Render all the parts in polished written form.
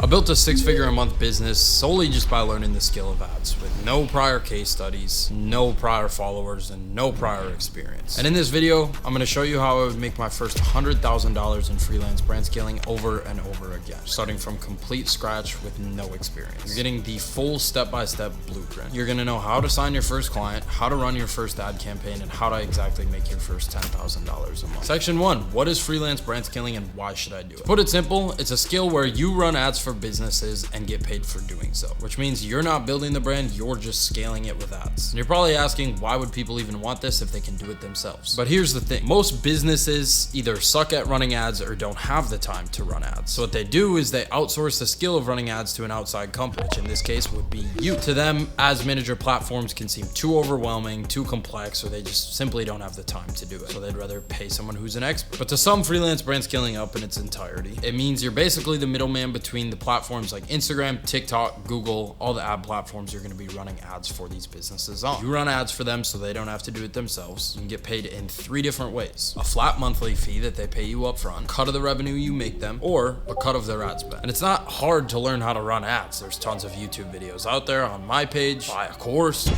I built a 6-figure a month business solely just by learning the skill of ads with no prior case studies, no prior followers, and no prior experience. And in this video, I'm going to show you how I would make my first $100,000 in freelance brand scaling over and over again, starting from complete scratch with no experience. You're getting the full step-by-step blueprint. You're going to know how to sign your first client, how to run your first ad campaign, and how to exactly make your first $10,000 a month. Section 1, what is freelance brand scaling and why should I do it? To put it simple, it's a skill where you run ads for businesses and get paid for doing so, which means you're not building the brand, you're just scaling it with ads. And you're probably asking, why would people even want this if they can do it themselves? But here's the thing, most businesses either suck at running ads or don't have the time to run ads. So what they do is they outsource the skill of running ads to an outside company, which in this case would be you. To them, ads manager platforms can seem too overwhelming, too complex, or they just simply don't have the time to do it. So they'd rather pay someone who's an expert. But to sum freelance brand scaling up in its entirety, it means you're basically the middleman between the platforms like Instagram, TikTok, Google, all the ad platforms you're going to be running ads for these businesses on. You run ads for them so they don't have to do it themselves. You can get paid in 3 different ways: a flat monthly fee that they pay you up front, cut of the revenue you make them, or a cut of their ad spend. And it's not hard to learn how to run ads. There's tons of YouTube videos out there on my page, buy a course,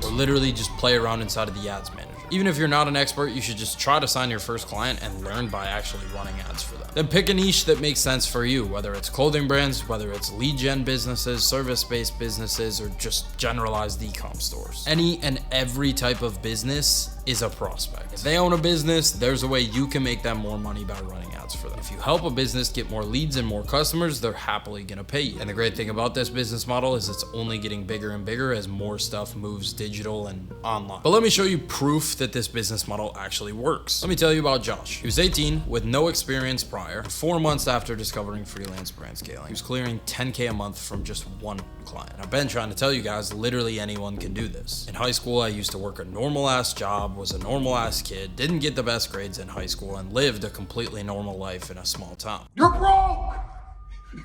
or literally just play around inside of the ads manager. Even if you're not an expert, you should just try to sign your first client and learn by actually running ads for them. Then pick a niche that makes sense for you, whether it's clothing brands, whether it's lead gen businesses, service-based businesses, or just generalized e-com stores. Any and every type of business is a prospect. If they own a business, there's a way you can make them more money by running ads for them. If you help a business get more leads and more customers, they're happily gonna pay you. And the great thing about this business model is it's only getting bigger and bigger as more stuff moves digital and online. But let me show you proof that this business model actually works. Let me tell you about Josh. He was 18 with no experience prior. 4 months after discovering freelance brand scaling, he was clearing 10K a month from just one client. I've been trying to tell you guys, literally anyone can do this. In high school, I used to work a normal ass job, was a normal ass kid, didn't get the best grades in high school, and lived a completely normal life in a small town. You're broke!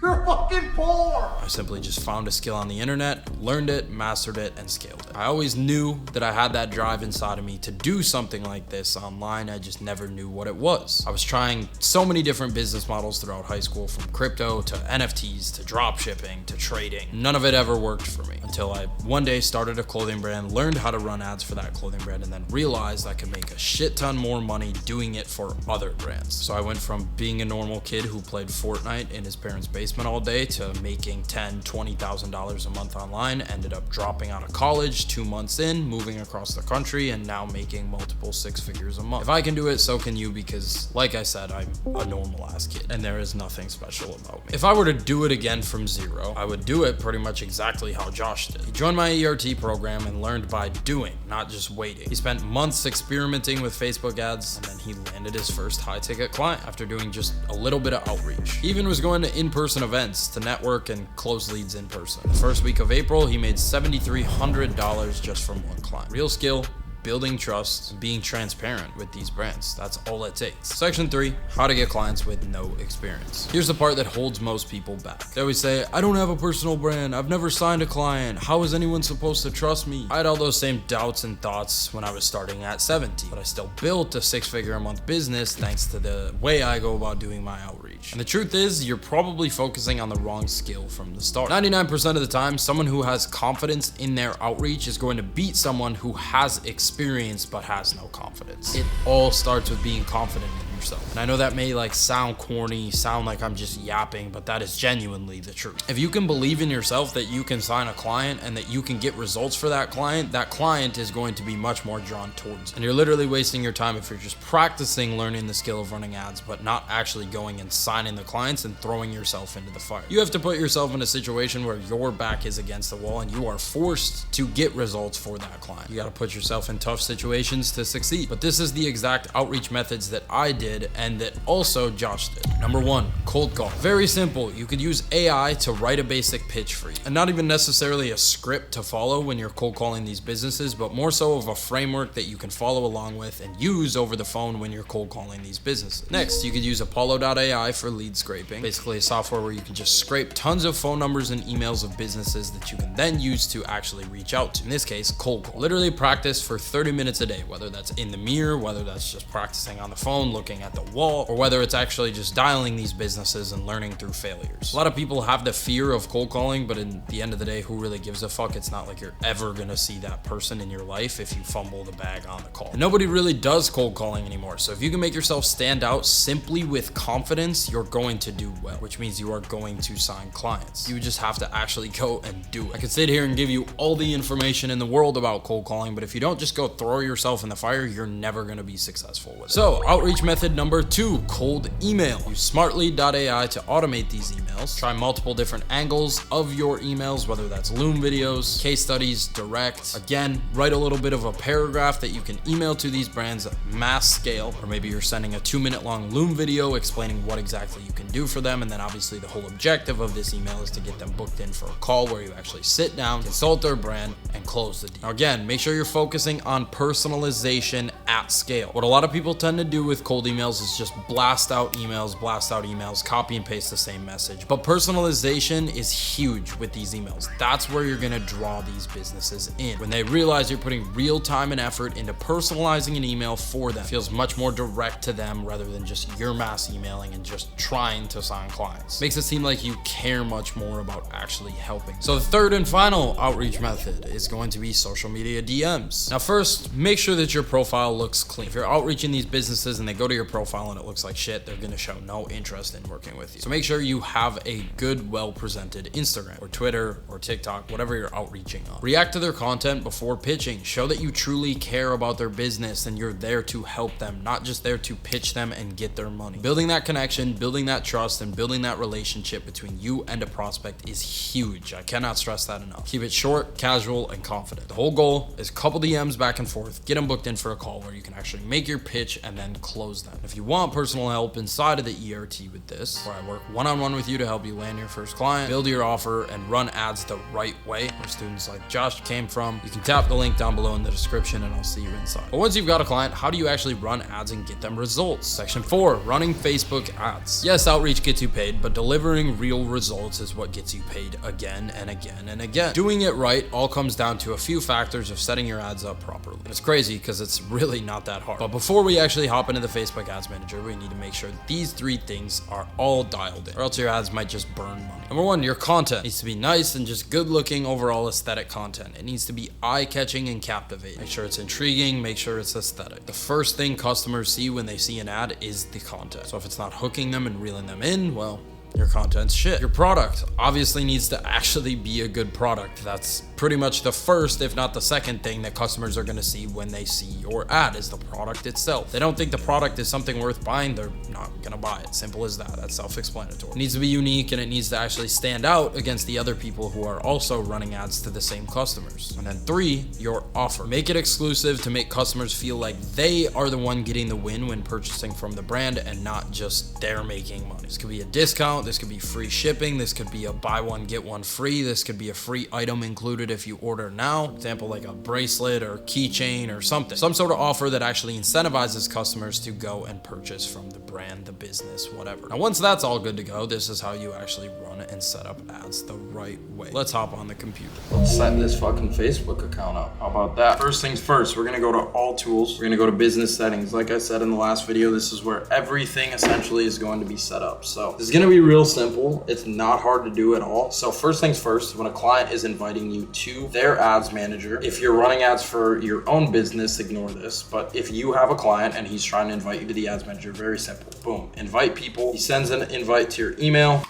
You're fucking poor! I simply just found a skill on the internet, learned it, mastered it, and scaled it. I always knew that I had that drive inside of me to do something like this online. I just never knew what it was. I was trying so many different business models throughout high school, from crypto to NFTs to drop shipping to trading. None of it ever worked for me until I one day started a clothing brand, learned how to run ads for that clothing brand, and then realized I could make a shit ton more money doing it for other brands. So I went from being a normal kid who played Fortnite in his parents' basement all day to making $10,000-$20,000 a month online. Ended up dropping out of college 2 months in, moving across the country, and now making multiple 6 figures a month. If I can do it, so can you, because like I said, I'm a normal ass kid and there is nothing special about me. If I were to do it again from zero, I would do it pretty much exactly how Josh did. He joined my ERT program and learned by doing, not just waiting. He spent months experimenting with Facebook ads, and then he landed his first high ticket client after doing just a little bit of outreach. He even was going to in-person events to network and close leads in person. The first week of April, he made $7,300 just from one client. Real skill, building trust, and being transparent with these brands. That's all it takes. Section 3, how to get clients with no experience. Here's the part that holds most people back. They always say, I don't have a personal brand. I've never signed a client. How is anyone supposed to trust me? I had all those same doubts and thoughts when I was starting at 17, but I still built a 6-figure a month business thanks to the way I go about doing my outreach. And the truth is, you're probably focusing on the wrong skill from the start. 99% of the time, someone who has confidence in their outreach is going to beat someone who has experience but has no confidence. It all starts with being confident in yourself. And I know that may sound corny, sound like I'm just yapping, but that is genuinely the truth. If you can believe in yourself that you can sign a client and that you can get results for that client is going to be much more drawn towards you. And you're literally wasting your time if you're just practicing learning the skill of running ads, but not actually going and signing the clients and throwing yourself into the fire. You have to put yourself in a situation where your back is against the wall and you are forced to get results for that client. You got to put yourself in tough situations to succeed. But this is the exact outreach methods that I did and that also Josh did. Number 1, cold call. Very simple. You could use AI to write a basic pitch for you, and not even necessarily a script to follow when you're cold calling these businesses, but more so of a framework that you can follow along with and use over the phone when you're cold calling these businesses. Next, you could use Apollo.ai for lead scraping, basically a software where you can just scrape tons of phone numbers and emails of businesses that you can then use to actually reach out to. In this case, cold call. Literally practice for 30 minutes a day, whether that's in the mirror, whether that's just practicing on the phone, looking looking at the wall, or whether it's actually just dialing these businesses and learning through failures. A lot of people have the fear of cold calling, but in the end of the day, who really gives a fuck? It's not like you're ever gonna see that person in your life if you fumble the bag on the call. And nobody really does cold calling anymore. So if you can make yourself stand out simply with confidence, you're going to do well, which means you are going to sign clients. You just have to actually go and do it. I could sit here and give you all the information in the world about cold calling, but if you don't just go throw yourself in the fire, you're never going to be successful with it. So outreach method number 2, cold email. Use smartly.ai to automate these emails. Try multiple different angles of your emails, whether that's Loom videos, case studies, direct. Again, write a little bit of a paragraph that you can email to these brands at mass scale, or maybe you're sending a 2-minute long Loom video explaining what exactly you can do for them. And then obviously the whole objective of this email is to get them booked in for a call where you actually sit down, consult their brand, and close the deal. Now again, make sure you're focusing on personalization at scale. What a lot of people tend to do with cold emails is just blast out emails, copy and paste the same message. But personalization is huge with these emails. That's where you're gonna draw these businesses in. When they realize you're putting real time and effort into personalizing an email for them, it feels much more direct to them rather than just your mass emailing and just trying to sign clients. Makes it seem like you care much more about actually helping. So the third and final outreach method is going to be social media DMs. Now first, make sure that your profile looks clean. If you're outreaching these businesses and they go to your profile and it looks like shit, they're gonna show no interest in working with you. So make sure you have a good, well-presented Instagram or Twitter or TikTok, whatever you're outreaching on. React to their content before pitching. Show that you truly care about their business and you're there to help them, not just there to pitch them and get their money. Building that connection, building that trust, and building that relationship between you and a prospect is huge. I cannot stress that enough. Keep it short, casual, and confident. The whole goal is couple DMs back and forth, get them booked in for a call where you can actually make your pitch and then close them. If you want personal help inside of the ERT with this, where I work one-on-one with you to help you land your first client, build your offer, and run ads the right way, where students like Josh came from, you can tap the link down below in the description and I'll see you inside. But once you've got a client, how do you actually run ads and get them results? Section 4, running Facebook ads. Yes, outreach gets you paid, but delivering real results is what gets you paid again and again and again. Doing it right all comes down to a few factors of setting your ads up properly. It's crazy because it's really not that hard. But before we actually hop into the Facebook Ads Manager, we need to make sure these 3 things are all dialed in, or else your ads might just burn money. Number 1, your content needs to be nice and just good looking overall aesthetic content. It needs to be eye-catching and captivating. Make sure it's intriguing, make sure it's aesthetic. The first thing customers see when they see an ad is the content. So if it's not hooking them and reeling them in, well, your content's shit. Your product obviously needs to actually be a good product. That's pretty much the first, if not the second thing that customers are gonna see when they see your ad is the product itself. If they don't think the product is something worth buying, they're not gonna buy it. Simple as that. That's self-explanatory. It needs to be unique and it needs to actually stand out against the other people who are also running ads to the same customers. And then 3, your offer. Make it exclusive to make customers feel like they are the one getting the win when purchasing from the brand and not just they're making money. This could be a discount, this could be free shipping, this could be a buy one get one free, this could be a free item included if you order now. For example, like a bracelet or keychain or something. Some sort of offer that actually incentivizes customers to go and purchase from the brand, the business, whatever. Now once that's all good to go, this is how you actually run and set up ads the right way. Let's hop on the computer. Let's set this fucking Facebook account up. How about that? First things first, we're gonna go to all tools. We're gonna go to business settings. Like I said in the last video, this is where everything essentially is going to be set up. So this is gonna be real simple. It's not hard to do at all. So first things first, when a client is inviting you to their ads manager, if you're running ads for your own business, ignore this. But if you have a client and he's trying to invite you to the ads manager, very simple. Boom, invite people. He sends an invite to your email.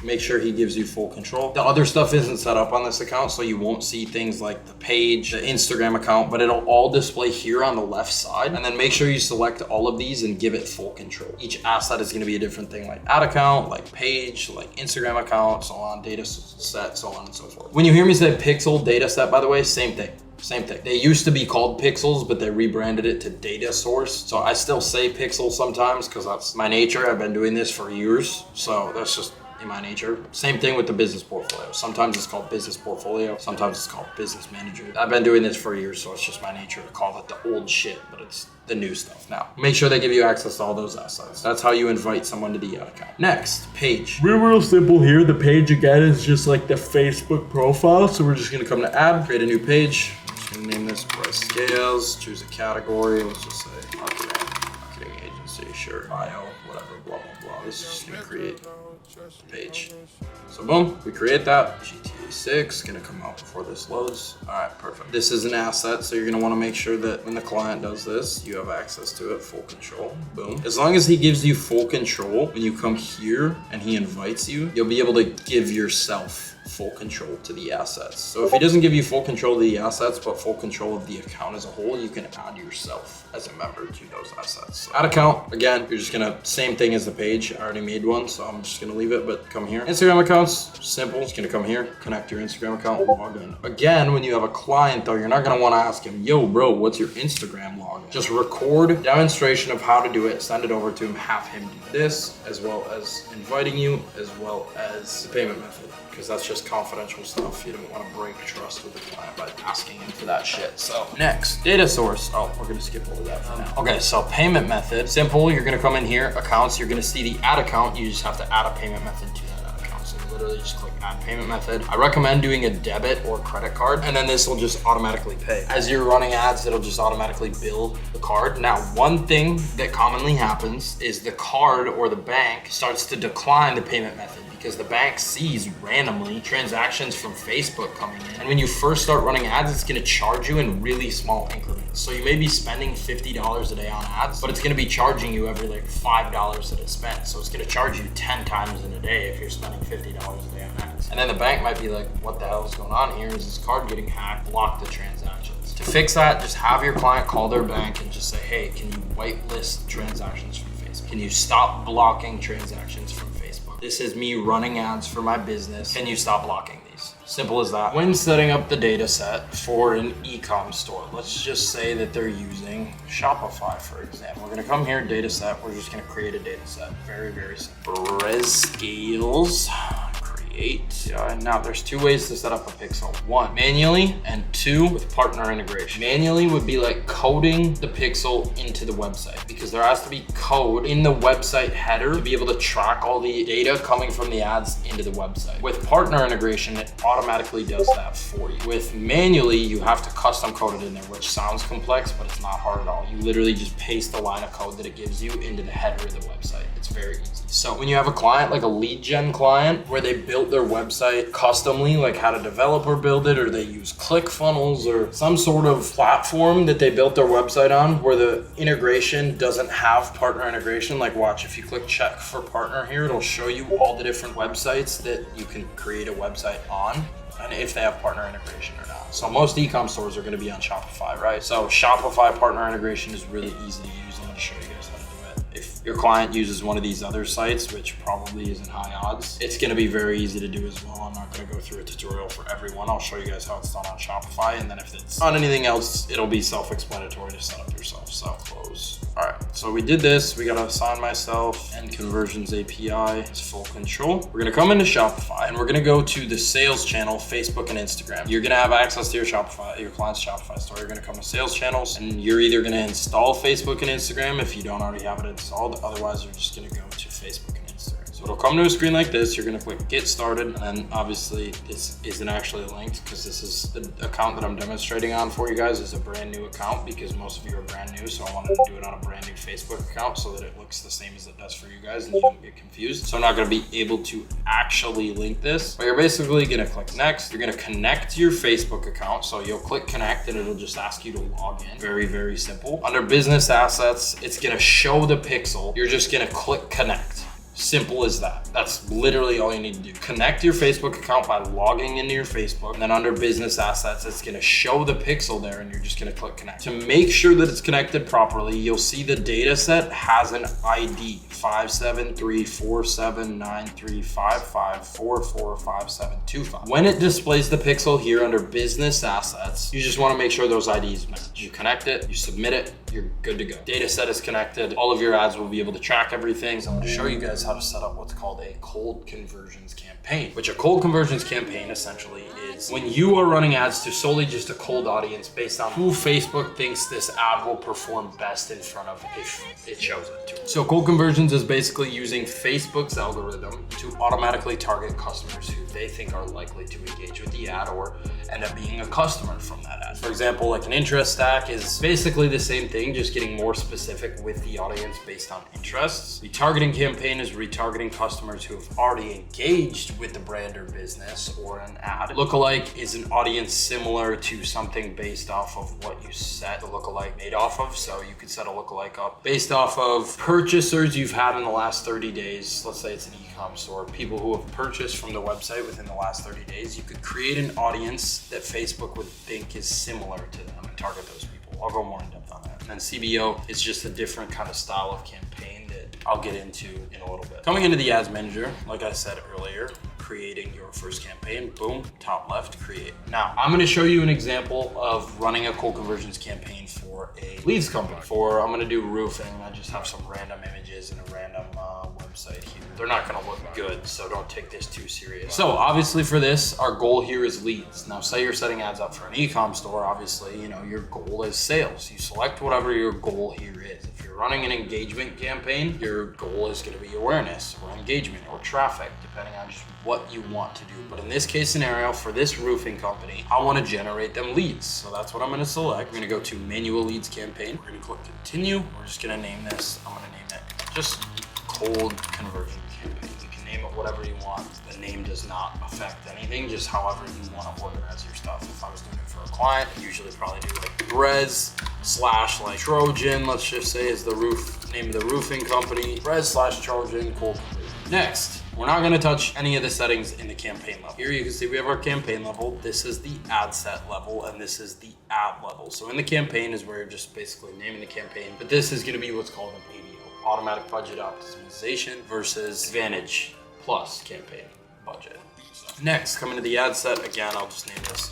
Make sure he gives you full control. The other stuff isn't set up on this account, so you won't see things like the page, the Instagram account, but it'll all display here on the left side. And then make sure you select all of these and give it full control. Each asset is gonna be a different thing, like ad account, like page, like Instagram account, so on, data set, so on and so forth. When you hear me say pixel data set, by the way, same thing. Same thing. They used to be called pixels, but they rebranded it to data source. So I still say pixel sometimes because that's my nature. I've been doing this for years. So that's just in my nature. Same thing with the business portfolio. Sometimes it's called business portfolio. Sometimes it's called business manager. I've been doing this for years, so it's just my nature to call it the old shit, but it's the new stuff now. Make sure they give you access to all those assets. That's how you invite someone to the ad account. Next, page. Real simple here. The page again is just like the Facebook profile. So we're just gonna come to add, create a new page. gonna name this price scales, choose a category, let's just say marketing agency, sure, bio, whatever, blah, blah, blah. This is just gonna create a page. So boom, we create that. GTA 6, gonna come out before this loads. All right, perfect. This is an asset, so you're gonna wanna make sure that when the client does this, you have access to it, full control, boom. As long as he gives you full control, when you come here and he invites you, you'll be able to give yourself full control to the assets. So if he doesn't give you full control of the assets, but full control of the account as a whole, you can add yourself as a member to those assets. So add account, again, you're just gonna, same thing as the page. I already made one, so I'm just gonna leave it, but come here. Instagram accounts, simple, it's gonna come here, connect your Instagram account, log in. Again, when you have a client though, you're not gonna wanna ask him, yo bro, what's your Instagram login? Just record a demonstration of how to do it, send it over to him, have him do this, as well as inviting you, as well as the payment method. Because that's just confidential stuff. You don't want to break trust with the client by asking him for that shit. So next, data source. Oh, we're gonna skip over that for now. Okay, so payment method, simple. You're gonna come in here, accounts. You're gonna see the add account. You just have to add a payment method to that add account. So literally just click add payment method. I recommend doing a debit or credit card, and then this will just automatically pay. As you're running ads, it'll just automatically bill the card. Now, one thing that commonly happens is the card or the bank starts to decline the payment method, because the bank sees randomly transactions from Facebook coming in. And when you first start running ads, it's gonna charge you in really small increments. So you may be spending $50 a day on ads, but it's gonna be charging you every like $5 that it's spent. So it's gonna charge you 10 times in a day if you're spending $50 a day on ads. And then the bank might be like, what the hell is going on here? Is this card getting hacked? Block the transactions. To fix that, just have your client call their bank and just say, hey, can you whitelist transactions from Facebook? Can you stop blocking transactions from Facebook? This is me running ads for my business. Can you stop blocking these? Simple as that. When setting up the data set for an e-com store, let's just say that they're using Shopify, for example. We're gonna come here, data set. We're just gonna create a data set. Very, very simple. Res scales. Now there's two ways to set up a pixel. One, manually, and two, with partner integration. Manually would be like coding the pixel into the website, because there has to be code in the website header to be able to track all the data coming from the ads into the website. With partner integration, it automatically does that for you. With manually, you have to custom code it in there, which sounds complex, but it's not hard at all. You literally just paste the line of code that it gives you into the header of the website. It's very easy. So when you have a client, like a lead gen client, where they built their website customly, like had a developer build it, or they use ClickFunnels or some sort of platform that they built their website on, where the integration doesn't have partner integration. Like watch, if you click check for partner here, it'll show you all the different websites that you can create a website on, and if they have partner integration or not. So most e-com stores are gonna be on Shopify, right? So Shopify partner integration is really easy to use. I'm gonna show you guys how to do it. If your client uses one of these other sites, which probably isn't high odds, it's gonna be very easy to do as well. I'm not gonna go through a tutorial for everyone. I'll show you guys how it's done on Shopify, and then if it's on anything else, it'll be self-explanatory to set up yourself. So close. All right, so we did this. We gotta assign myself and conversions API is full control. We're gonna come into Shopify and we're gonna go to the sales channel, Facebook and Instagram. You're gonna have access to your Shopify, your client's Shopify store. You're gonna come to sales channels, and you're either gonna install Facebook and Instagram if you don't already have it installed. Otherwise, you're just gonna go to Facebook and Instagram. So it'll come to a screen like this. You're gonna click get started, and then obviously this isn't actually linked, because this is the account that I'm demonstrating on for you guys is a brand new account, because most of you are brand new. So I wanted to do it on a brand new Facebook account so that it looks the same as it does for you guys and you don't get confused. So I'm not gonna be able to actually link this, but you're basically gonna click next. You're gonna connect your Facebook account. So you'll click connect and it'll just ask you to log in. Very, very simple. Under business assets, it's gonna show the pixel. You're just gonna click connect. Simple as that. That's literally all you need to do. Connect your Facebook account by logging into your Facebook, and then under business assets, it's gonna show the pixel there, and you're just gonna click connect. To make sure that it's connected properly, you'll see the data set has an ID, 573479355445725. When it displays the pixel here under business assets, you just wanna make sure those IDs match. You connect it, you submit it, you're good to go. Data set is connected. All of your ads will be able to track everything. So I'm gonna show you guys how to set up what's called a cold conversions campaign, which a cold conversions campaign essentially is when you are running ads to solely just a cold audience based on who Facebook thinks this ad will perform best in front of if it shows it to them. So cold conversions Conversions is basically using Facebook's algorithm to automatically target customers who they think are likely to engage with the ad or end up being a customer from that ad. For example, like an interest stack is basically the same thing, just getting more specific with the audience based on interests. The targeting campaign is retargeting customers who have already engaged with the brand or business or an ad. Lookalike is an audience similar to something based off of what you set the lookalike made off of. So you could set a lookalike up based off of purchasers you've had in the last 30 days. Let's say it's an e-com store, people who have purchased from the website within the last 30 days. You could create an audience that Facebook would think is similar to them and target those people. I'll go more in depth on that. And then CBO is just a different kind of style of campaign that I'll get into in a little bit. Coming into the ads manager, like I said earlier, creating your first campaign, boom, top left, create. Now, I'm gonna show you an example of running a cold conversions campaign for a leads company. I'm gonna do roofing. I just have some random images and a random website here. They're not gonna look good, so don't take this too serious. So obviously for this, our goal here is leads. Now, say you're setting ads up for an e-com store, obviously, your goal is sales. You select whatever your goal here is. If you're running an engagement campaign, your goal is gonna be awareness or engagement or traffic, depending on just what you want to do. But in this case scenario, for this roofing company, I want to generate them leads. So that's what I'm going to select. I'm going to go to manual leads campaign. We're going to click continue. We're just going to name this. I'm going to name it just cold conversion campaign. You can name it whatever you want. The name does not affect anything, just however you want to organize your stuff. If I was doing it for a client, I usually probably do like res / like Trojan, let's just say is the name of the roofing company. Res / Trojan cold conversion. Next, we're not going to touch any of the settings in the campaign level. Here you can see we have our campaign level. This is the ad set level, and this is the ad level. So in the campaign is where you're just basically naming the campaign, but this is going to be what's called an ABO, automatic budget optimization versus Advantage Plus campaign budget. So next, coming to the ad set, again, I'll just name this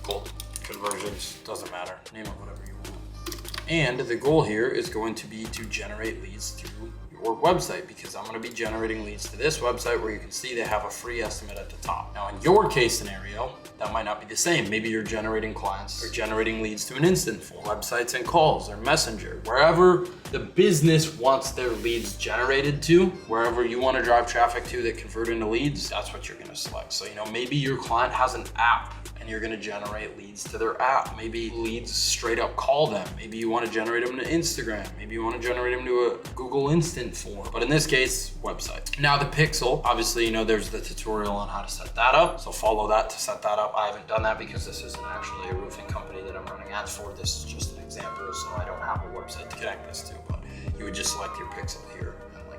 cold conversions. Doesn't matter. Name it whatever you want. And the goal here is going to be to generate leads through your website, because I'm going to be generating leads to this website where you can see they have a free estimate at the top. Now, in your case scenario, that might not be the same. Maybe you're generating clients or generating leads to an instant form, websites and calls or messenger, wherever the business wants their leads generated to, wherever you want to drive traffic to that convert into leads, that's what you're going to select. So, maybe your client has an app and you're going to generate leads to their app. Maybe leads straight up call them. Maybe you want to generate them to Instagram. Maybe you want to generate them to a Google Instant form. But in this case, website. Now the pixel, obviously, there's the tutorial on how to set that up. So follow that to set that up. I haven't done that because this isn't actually a roofing company that I'm running ads for. This is just an example, so I don't have a website to connect this to. But you would just select your pixel here.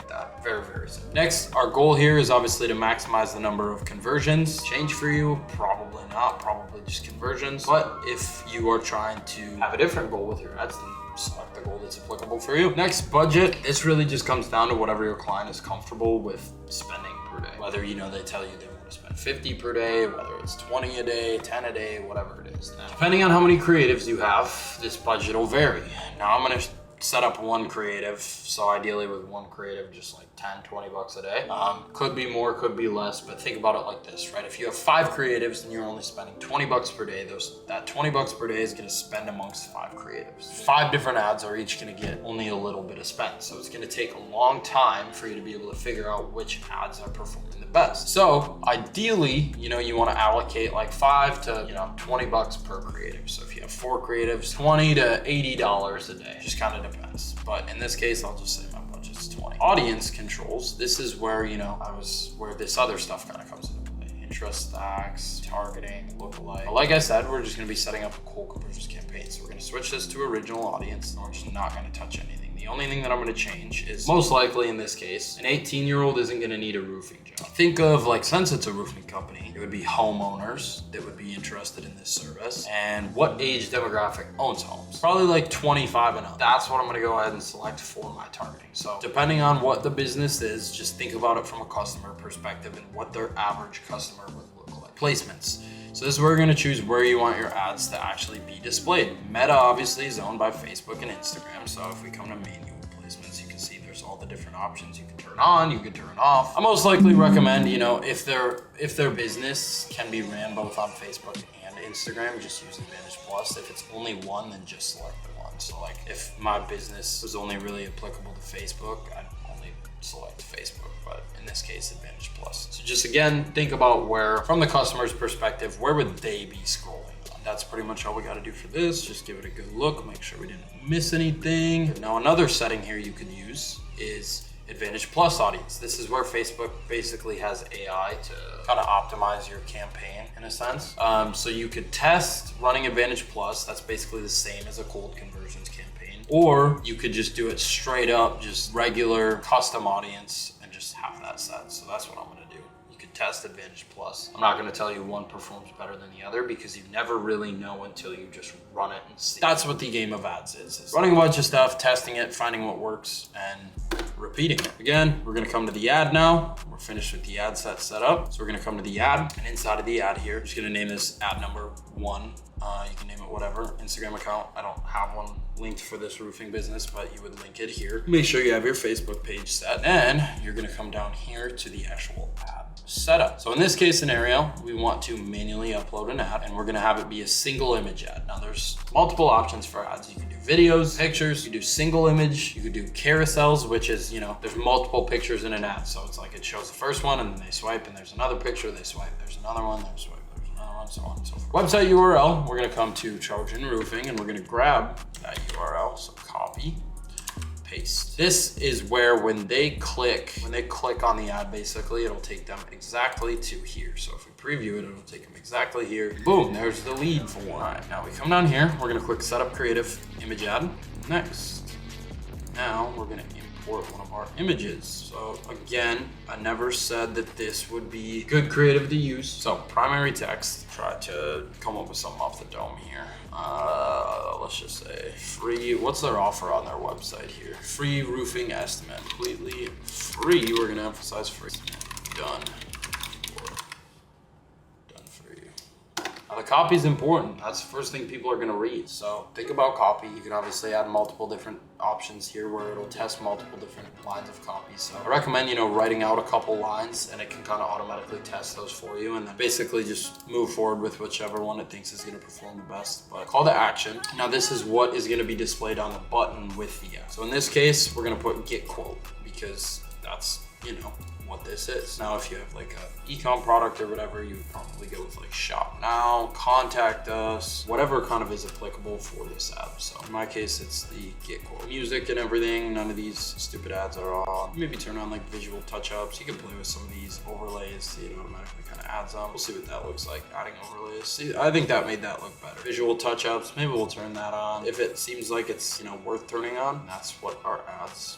That. Very, very simple. Next, our goal here is obviously to maximize the number of conversions. Change for you? Probably not, probably just conversions. But if you are trying to have a different goal with your ads, then select the goal that's applicable for you. Next, budget. This really just comes down to whatever your client is comfortable with spending per day. Whether, they tell you they want to spend 50 per day, whether it's 20 a day, 10 a day, whatever it is. Now, depending on how many creatives you have, this budget will vary. Now, I'm going to set up one creative. So ideally with one creative, just like 10, 20 bucks a day. Could be more, could be less, but think about it like this, right? If you have 5 creatives and you're only spending 20 bucks per day, that 20 bucks per day is gonna spend amongst 5 creatives. 5 different ads are each gonna get only a little bit of spend. So it's gonna take a long time for you to be able to figure out which ads are performing the best. So ideally, you wanna allocate like 5 to 20 bucks per creative. So if you have 4 creatives, $20 to $80 a day, just kind of depends. But in this case, I'll just say my budget's 20. Audience controls. This is where, where this other stuff kind of comes into play. Interest stacks, targeting, lookalike. But like I said, we're just going to be setting up a cold conversions campaign. So we're going to switch this to original audience, and we're just not going to touch anything. The only thing that I'm going to change is, most likely in this case, an 18-year-old isn't going to need a roofing job. Think of, since it's a roofing company, it would be homeowners that would be interested in this service, and what age demographic owns homes. Probably 25 and up. That's what I'm going to go ahead and select for my targeting. So depending on what the business is, just think about it from a customer perspective and what their average customer would look like. Placements. So this is where you're going to choose where you want your ads to actually be displayed. Meta obviously is owned by Facebook and Instagram. So if we come to manual placements, you can see there's all the different options you can turn on, you can turn off. I most likely recommend, if their business can be ran both on Facebook and Instagram, just use Advantage Plus. If it's only one, then just select the one. So if my business was only really applicable to Facebook, I'd only select Facebook, but in this case, Advantage Plus. So just again, think about where, from the customer's perspective, where would they be scrolling? That's pretty much all we got to do for this. Just give it a good look, make sure we didn't miss anything. Now, another setting here you could use is Advantage Plus audience. This is where Facebook basically has AI to kind of optimize your campaign in a sense. So you could test running Advantage Plus. That's basically the same as a cold conversions campaign. Or you could just do it straight up, just regular custom audience and just have that set. So that's what I'm gonna do. Test Advantage Plus. I'm not going to tell you one performs better than the other because you never really know until you just run it and see. That's what the game of ads is running a bunch of stuff, testing it, finding what works, and repeating it. Again, we're going to come to the ad now. We're finished with the ad set up. So we're going to come to the ad, and inside of the ad here, I'm just going to name this ad number 1. You can name it whatever. Instagram account. I don't have one linked for this roofing business, but you would link it here. Make sure you have your Facebook page set. Then you're going to come down here to the actual ad setup. So in this case scenario, we want to manually upload an ad, and we're gonna have it be a single image ad. Now there's multiple options for ads. You can do videos, pictures, you can do single image, you could do carousels, which is, there's multiple pictures in an ad. So it's like it shows the first one and then they swipe and there's another picture, they swipe, there's another one, they swipe, there's another one, so on and so forth. Website URL, we're gonna come to Trojan Roofing and we're gonna grab that URL, so copy, paste. This is where when they click on the ad, basically it'll take them exactly to here. So if we preview it, it'll take them exactly here. Boom, there's the lead for one. All right, now we come down here, we're gonna click Setup Creative Image Ad. Next. Now we're gonna import one of our images. So again, I never said that this would be good creative to use. So primary text, try to come up with something off the dome here. Let's just say free, what's their offer on their website here? Free roofing estimate, completely free. We're gonna emphasize free. Done for you. Now the copy is important. That's the first thing people are gonna read. So think about copy. You can obviously add multiple different options here where it'll test multiple different lines of copy. So I recommend, writing out a couple lines and it can kind of automatically test those for you and then basically just move forward with whichever one it thinks is going to perform the best. But call to action. Now this is what is going to be displayed on the button with the ad. So in this case, we're going to put get quote because that's, what this is. Now, if you have like a e-com product or whatever, you would probably go with like shop now, contact us, whatever kind of is applicable for this ad. So in my case, it's the get quote. Music and everything, none of these stupid ads are on. Maybe turn on like visual touch-ups. You can play with some of these overlays, so it automatically kind of adds them. We'll see what that looks like, adding overlays. See, I think that made that look better. Visual touch-ups, maybe we'll turn that on. If it seems like it's, worth turning on, that's what our ads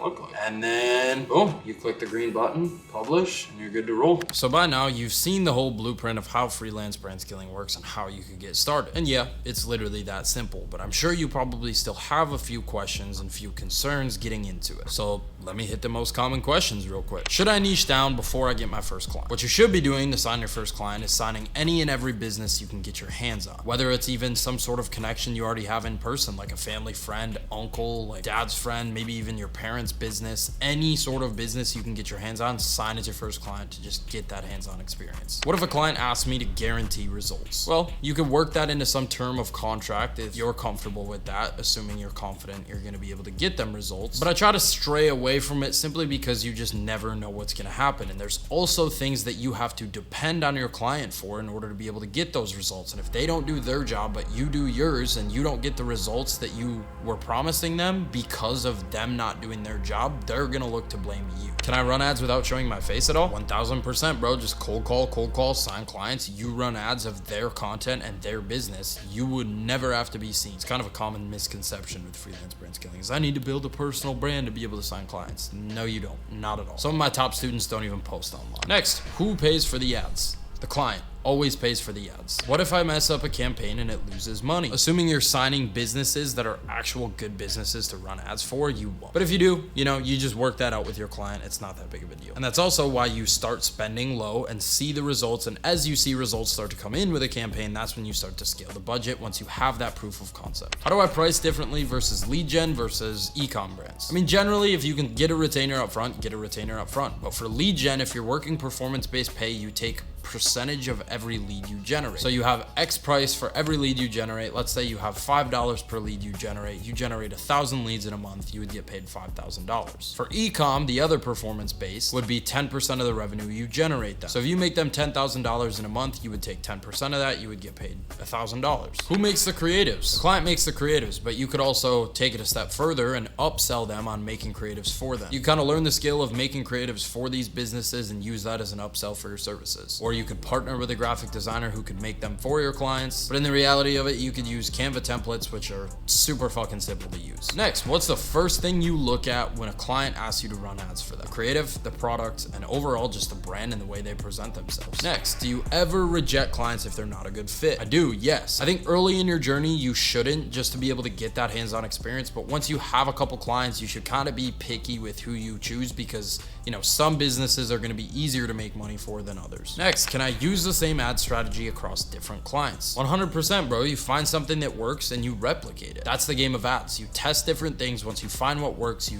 look like. And then boom, you click the green button, publish, and you're good to roll. So by now you've seen the whole blueprint of how freelance brand scaling works and how you could get started. And yeah, it's literally that simple, but I'm sure you probably still have a few questions and few concerns getting into it. So let me hit the most common questions real quick. Should I niche down before I get my first client? What you should be doing to sign your first client is signing any and every business you can get your hands on. Whether it's even some sort of connection you already have in person, like a family friend, uncle, like dad's friend, maybe even your parents' business, any sort of business you can get your hands on, sign as your first client to just get that hands-on experience. What if a client asks me to guarantee results? Well, you can work that into some term of contract if you're comfortable with that, assuming you're confident you're going to be able to get them results. But I try to stray away from it simply because you just never know what's going to happen. And there's also things that you have to depend on your client for in order to be able to get those results. And if they don't do their job, but you do yours and you don't get the results that you were promising them because of them not doing their job, they're gonna look to blame you. Can I run ads without showing my face at all? 1000%, bro. Just cold call, sign clients. You run ads of their content and their business. You would never have to be seen. It's kind of a common misconception with freelance brand scaling is I need to build a personal brand to be able to sign clients. No, you don't. Not at all. Some of my top students don't even post online. Next, who pays for the ads? The client always pays for the ads. What if I mess up a campaign and it loses money? Assuming you're signing businesses that are actual good businesses to run ads for, you won't. But if you do, you just work that out with your client. It's not that big of a deal. And that's also why you start spending low and see the results. And as you see results start to come in with a campaign, that's when you start to scale the budget once you have that proof of concept. How do I price differently versus lead gen versus e-com brands? I mean, generally, if you can get a retainer up front, get a retainer up front. But for lead gen, if you're working performance-based pay, you take percentage of every lead you generate. So you have X price for every lead you generate. Let's say you have $5 per lead you generate 1,000 leads in a month, you would get paid $5,000. For e-com, the other performance base would be 10% of the revenue you generate them. So if you make them $10,000 in a month, you would take 10% of that, you would get paid $1,000. Who makes the creatives? The client makes the creatives, but you could also take it a step further and upsell them on making creatives for them. You kind of learn the skill of making creatives for these businesses and use that as an upsell for your services. Or you could partner with a graphic designer who could make them for your clients. But in the reality of it, you could use Canva templates, which are super fucking simple to use. Next, what's the first thing you look at when a client asks you to run ads for them? The creative, the product, and overall just the brand and the way they present themselves. Next, do you ever reject clients if they're not a good fit? I do, yes. I think early in your journey, you shouldn't, just to be able to get that hands-on experience. But once you have a couple clients, you should kind of be picky with who you choose because, you know, some businesses are going to be easier to make money for than others. Next, can I use the same ad strategy across different clients? 100%, bro. You find something that works and you replicate it. That's the game of ads. You test different things. Once you find what works, you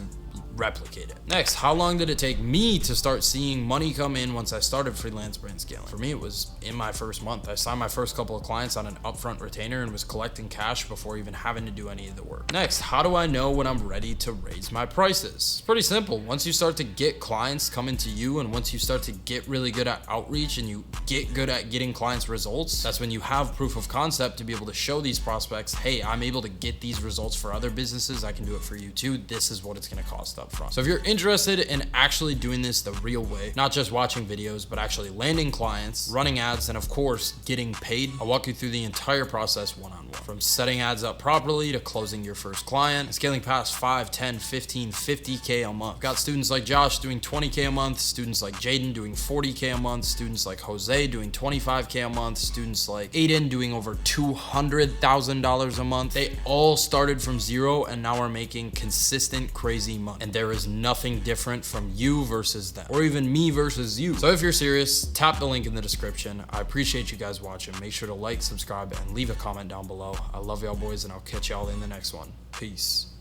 replicate it. Next, how long did it take me to start seeing money come in once I started freelance brand scaling? For me, it was in my first month. I signed my first couple of clients on an upfront retainer and was collecting cash before even having to do any of the work. Next, how do I know when I'm ready to raise my prices? It's pretty simple. Once you start to get clients coming to you and once you start to get really good at outreach and you get good at getting clients results, that's when you have proof of concept to be able to show these prospects, hey, I'm able to get these results for other businesses. I can do it for you too. This is what it's going to cost up front. So if you're interested in actually doing this the real way, not just watching videos, but actually landing clients, running ads, and of course, getting paid, I'll walk you through the entire process one-on-one. From setting ads up properly to closing your first client, and scaling past 5, 10, 15, 50K a month. I've got students like Josh doing 20K a month, students like Jaden doing 40K a month, students like Jose doing 25K a month, students like Aiden doing over $200,000 a month. They all started from zero and now are making consistent, crazy money. And there is nothing different from you versus them, or even me versus you. So if you're serious, tap the link in the description. I appreciate you guys watching. Make sure to like, subscribe, and leave a comment down below. I love y'all boys, and I'll catch y'all in the next one. Peace.